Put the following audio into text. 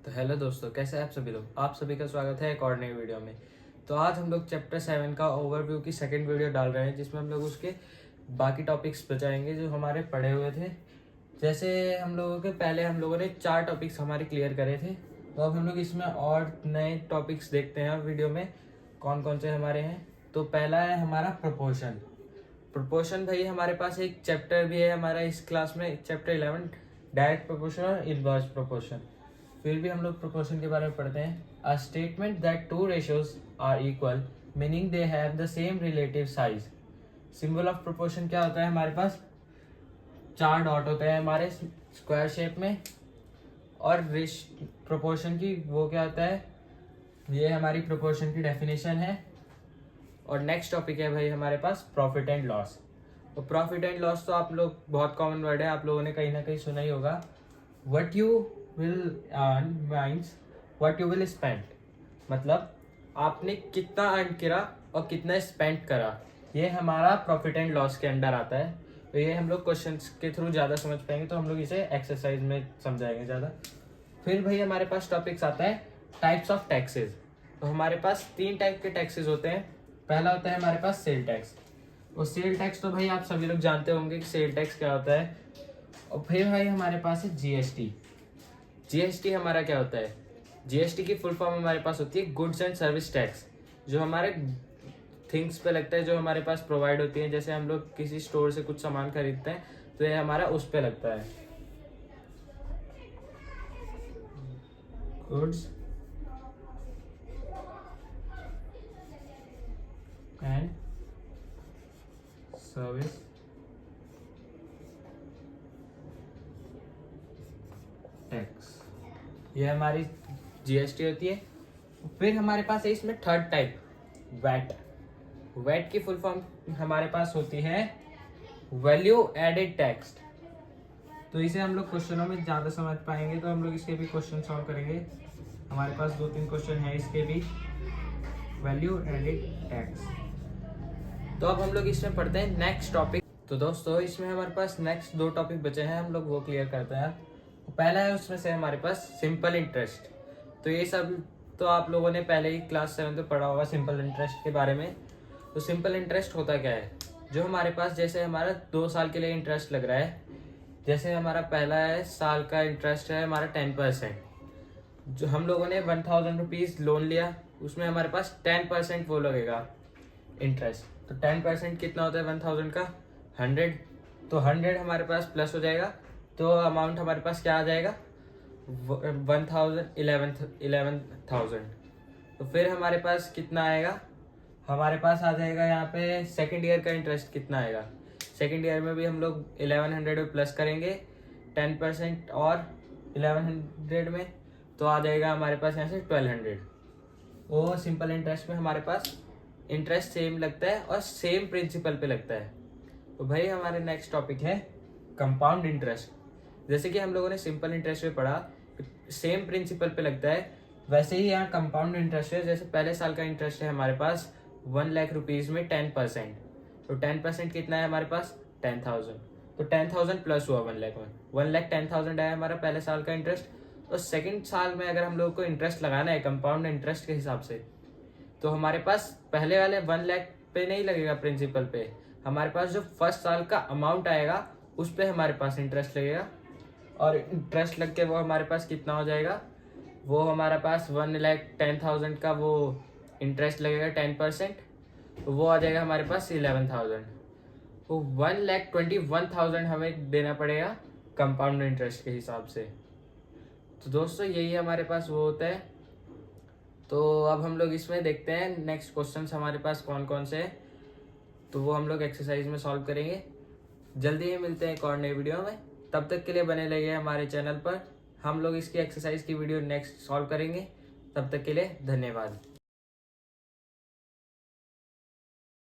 तो हेलो दोस्तों, कैसे हैं आप सभी लोग। आप सभी का स्वागत है एक और नई वीडियो में। तो आज हम लोग चैप्टर 7 का ओवरव्यू की सेकंड वीडियो डाल रहे हैं, जिसमें हम लोग उसके बाकी टॉपिक्स बचाएंगे जो हमारे पढ़े हुए थे। जैसे हम लोगों ने 4 टॉपिक्स हमारे क्लियर करे थे, तो अब हम लोग इसमें और नए टॉपिक्स देखते हैं वीडियो में कौन कौन से हमारे हैं। तो पहला है हमारा प्रोपोर्शन। प्रोपोर्शन भाई हमारे पास एक चैप्टर भी है हमारा इस क्लास में, चैप्टर 11 डायरेक्ट प्रोपोर्शन और इनवर्स प्रोपोर्शन। फिर भी हम लोग प्रोपोर्शन के बारे में पढ़ते हैं। A statement that two ratios are equal meaning they have the same relative size. Symbol of proportion क्या होता है हमारे पास, 4 डॉट होते हैं हमारे स्क्वायर शेप में। और प्रोपोर्शन की वो क्या होता है, ये हमारी प्रोपोर्शन की डेफिनेशन है। और नेक्स्ट टॉपिक है भाई हमारे पास प्रॉफिट एंड लॉस। तो प्रॉफिट एंड लॉस तो आप लोग बहुत कॉमन वर्ड है, आप लोगों ने कहीं ना कहीं सुना ही होगा। What you will earn means what you will spend, मतलब आपने कितना अर्न करा और कितना स्पेंड करा, ये हमारा प्रॉफिट एंड लॉस के अंडर आता है। तो ये हम लोग क्वेश्चंस के थ्रू ज़्यादा समझ पाएंगे, तो हम लोग इसे एक्सरसाइज में समझाएंगे ज़्यादा। फिर भाई हमारे पास टॉपिक्स आता है टाइप्स ऑफ टैक्सेस। तो हमारे पास 3 टाइप के टैक्सेस होते हैं। पहला होता है हमारे पास सेल टैक्स। और सेल टैक्स तो भाई आप सभी लोग जानते होंगे कि सेल टैक्स क्या होता है। और फिर भाई हमारे पास है जीएसटी। जीएसटी हमारा क्या होता है, जीएसटी की फुल फॉर्म हमारे पास होती है गुड्स एंड सर्विस टैक्स, जो हमारे थिंग्स पे लगता है, जो हमारे पास प्रोवाइड होती है। जैसे हम लोग किसी स्टोर से कुछ सामान खरीदते हैं तो ये हमारा उस पे लगता है, गुड्स एंड सर्विस टैक्स, ये हमारी जीएसटी होती है। फिर हमारे पास है इसमें थर्ड टाइप वैट। वैट की फुल फॉर्म हमारे पास होती है वैल्यू एडेड टैक्स। तो इसे हम लोग क्वेश्चनों में ज़्यादा समझ पाएंगे, तो हम लोग इसके भी क्वेश्चन सॉल्व करेंगे। हमारे पास 2-3 क्वेश्चन है इसके भी, वैल्यू एडेड टैक्स। तो अब हम लोग इसमें पढ़ते हैं नेक्स्ट टॉपिक। तो दोस्तों इसमें हमारे पास नेक्स्ट 2 टॉपिक बचे हैं, हम लोग वो क्लियर करते हैं। पहला है उसमें से हमारे पास सिंपल इंटरेस्ट। तो ये सब तो आप लोगों ने पहले ही क्लास 7 में पढ़ा होगा सिंपल इंटरेस्ट के बारे में। तो सिंपल इंटरेस्ट होता क्या है, जो हमारे पास जैसे हमारा 2 साल के लिए इंटरेस्ट लग रहा है। जैसे हमारा पहला है साल का इंटरेस्ट है हमारा 10%। जो हम लोगों ने 1000 रुपीज़ लोन लिया, उसमें हमारे पास 10% वो लगेगा इंटरेस्ट। तो 10% कितना होता है 1000 का, 100। तो 100 हमारे पास प्लस हो जाएगा, तो अमाउंट हमारे पास क्या आ जाएगा 11,000। तो फिर हमारे पास कितना आएगा, हमारे पास आ जाएगा यहाँ पे सेकेंड ईयर का इंटरेस्ट कितना आएगा। सेकेंड ईयर में भी हम लोग 1100 में प्लस करेंगे 10% और 1100 में, तो आ जाएगा हमारे पास यहाँ से 1200। वो सिंपल इंटरेस्ट में हमारे पास इंटरेस्ट सेम लगता है और सेम प्रिंसिपल पे लगता है। तो भाई हमारे नेक्स्ट टॉपिक है कंपाउंड इंटरेस्ट। जैसे कि हम लोगों ने सिंपल इंटरेस्ट में पढ़ा सेम प्रिंसिपल पे लगता है, वैसे ही यहाँ कंपाउंड इंटरेस्ट है। जैसे पहले साल का इंटरेस्ट है हमारे पास 1 लाख रुपीज़ में 10%। तो 10% कितना है हमारे पास 10,000। तो 10,000 प्लस हुआ 1 लाख में, 1,10,000 आया हमारा पहले साल का इंटरेस्ट। तो सेकेंड साल में अगर हम लोग को इंटरेस्ट लगाना है कंपाउंड इंटरेस्ट के हिसाब से, तो हमारे पास पहले वाले 1 लाख पे नहीं लगेगा प्रिंसिपल पे, हमारे पास जो फर्स्ट साल का अमाउंट आएगा उस पर हमारे पास इंटरेस्ट लगेगा। और इंटरेस्ट लग के वो हमारे पास कितना हो जाएगा, वो हमारे पास 1,10,000 का वो इंटरेस्ट लगेगा 10%, तो वो आ जाएगा हमारे पास 11,000। तो 1,21,000 हमें देना पड़ेगा कंपाउंड इंटरेस्ट के हिसाब से। तो दोस्तों यही हमारे पास वो होता है। तो अब हम लोग इसमें देखते हैं नेक्स्ट क्वेश्चंस हमारे पास कौन कौन से हैं, तो वो हम लोग एक्सरसाइज में सॉल्व करेंगे। जल्दी ही मिलते हैं एक और नई वीडियो में, तब तक के लिए बने रहिए हमारे चैनल पर। हम लोग इसकी एक्सरसाइज की वीडियो नेक्स्ट सॉल्व करेंगे, तब तक के लिए धन्यवाद।